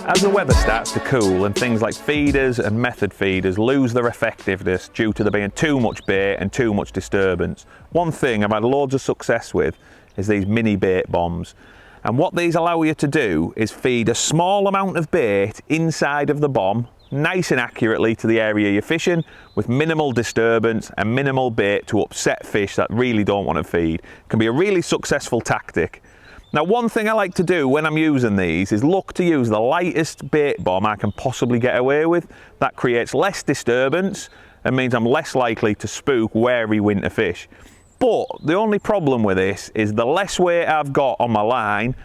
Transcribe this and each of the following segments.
As the weather starts to cool and things like feeders and method feeders lose their effectiveness due to there being too much bait and too much disturbance, one thing I've had loads of success with is these mini bait bombs. And what these allow you to do is feed a small amount of bait inside of the bomb, nice and accurately to the area you're fishing, with minimal disturbance and minimal bait to upset fish that really don't want to feed. It can be a really successful tactic. Now, one thing I like to do when I'm using these is look to use the lightest bait bomb I can possibly get away with. That creates less disturbance and means I'm less likely to spook wary winter fish. But the only problem with this is the less weight I've got on my line,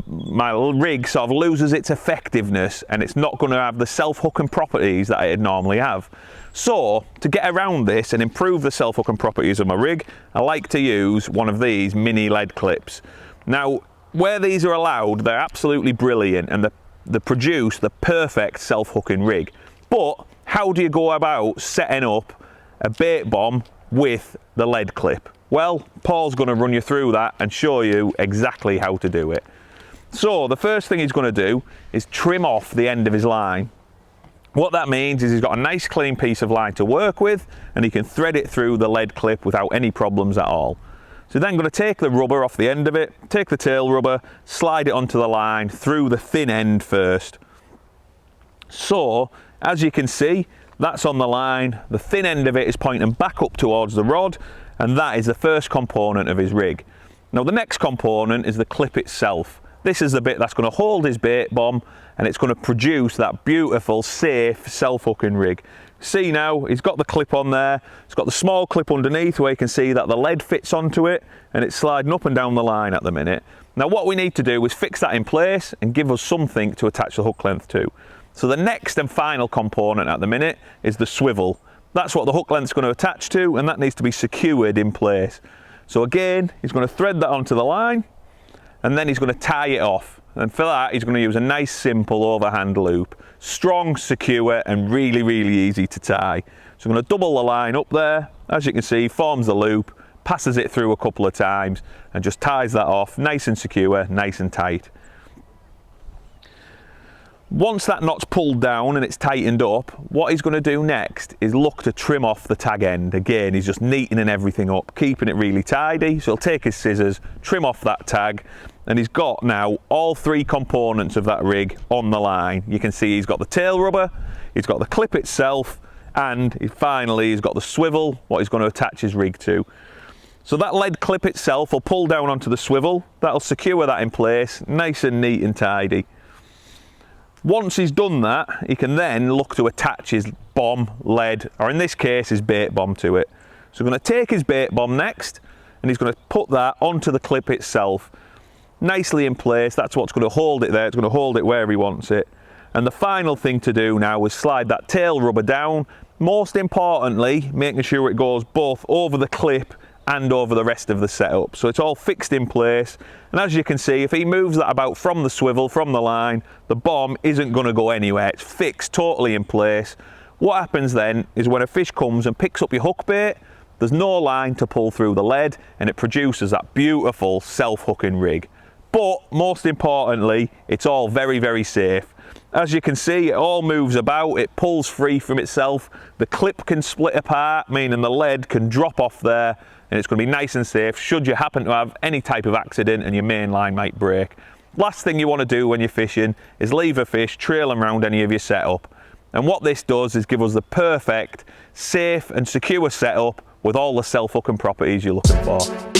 my rig sort of loses its effectiveness and it's not going to have the self-hooking properties that it'd normally have. So, to get around this and improve the self-hooking properties of my rig, I like to use one of these mini lead clips. Now, where these are allowed, they're absolutely brilliant and they produce the perfect self-hooking rig. But how do you go about setting up a bait bomb with the lead clip? Well, Paul's going to run you through that and show you exactly how to do it. So, the first thing he's going to do is trim off the end of his line. What that means is he's got a nice clean piece of line to work with and he can thread it through the lead clip without any problems at all. So then going to take the rubber off the end of it, take the tail rubber, slide it onto the line through the thin end first. So, as you can see, that's on the line, the thin end of it is pointing back up towards the rod, and that is the first component of his rig. Now the next component is the clip itself. This is the bit that's going to hold his bait bomb, and it's going to produce that beautiful, safe, self-hooking rig. See now, he's got the clip on there, it's got the small clip underneath where you can see that the lead fits onto it and it's sliding up and down the line at the minute. Now what we need to do is fix that in place and give us something to attach the hook length to. So the next and final component at the minute is the swivel. That's what the hook length's going to attach to, and that needs to be secured in place. So again, he's going to thread that onto the line and then he's going to tie it off. And for that, he's going to use a nice simple overhand loop. Strong, secure, and really, really easy to tie. So I'm going to double the line up there. As you can see, forms the loop, passes it through a couple of times, and just ties that off nice and secure, nice and tight. Once that knot's pulled down and it's tightened up, what he's going to do next is look to trim off the tag end. Again, he's just neatening everything up, keeping it really tidy. So he'll take his scissors, trim off that tag, and he's got now all three components of that rig on the line. You can see he's got the tail rubber, he's got the clip itself, and finally he's got the swivel, what he's going to attach his rig to. So that lead clip itself will pull down onto the swivel, that'll secure that in place, nice and neat and tidy. Once he's done that, he can then look to attach his bomb, lead, or in this case his bait bomb to it. So we're going to take his bait bomb next, and he's going to put that onto the clip itself. Nicely in place, that's what's going to hold it there, it's going to hold it where he wants it. And the final thing to do now is slide that tail rubber down, most importantly making sure it goes both over the clip and over the rest of the setup. So it's all fixed in place, and as you can see, if he moves that about from the swivel, from the line, the bomb isn't going to go anywhere, it's fixed totally in place. What happens then is when a fish comes and picks up your hook bait, there's no line to pull through the lead and it produces that beautiful self-hooking rig. But most importantly, it's all very, very safe. As you can see, it all moves about, it pulls free from itself, the clip can split apart, meaning the lead can drop off there, and it's going to be nice and safe should you happen to have any type of accident and your main line might break. Last thing you want to do when you're fishing is leave a fish trailing around any of your setup. And what this does is give us the perfect, safe and secure setup with all the self-hooking properties you're looking for.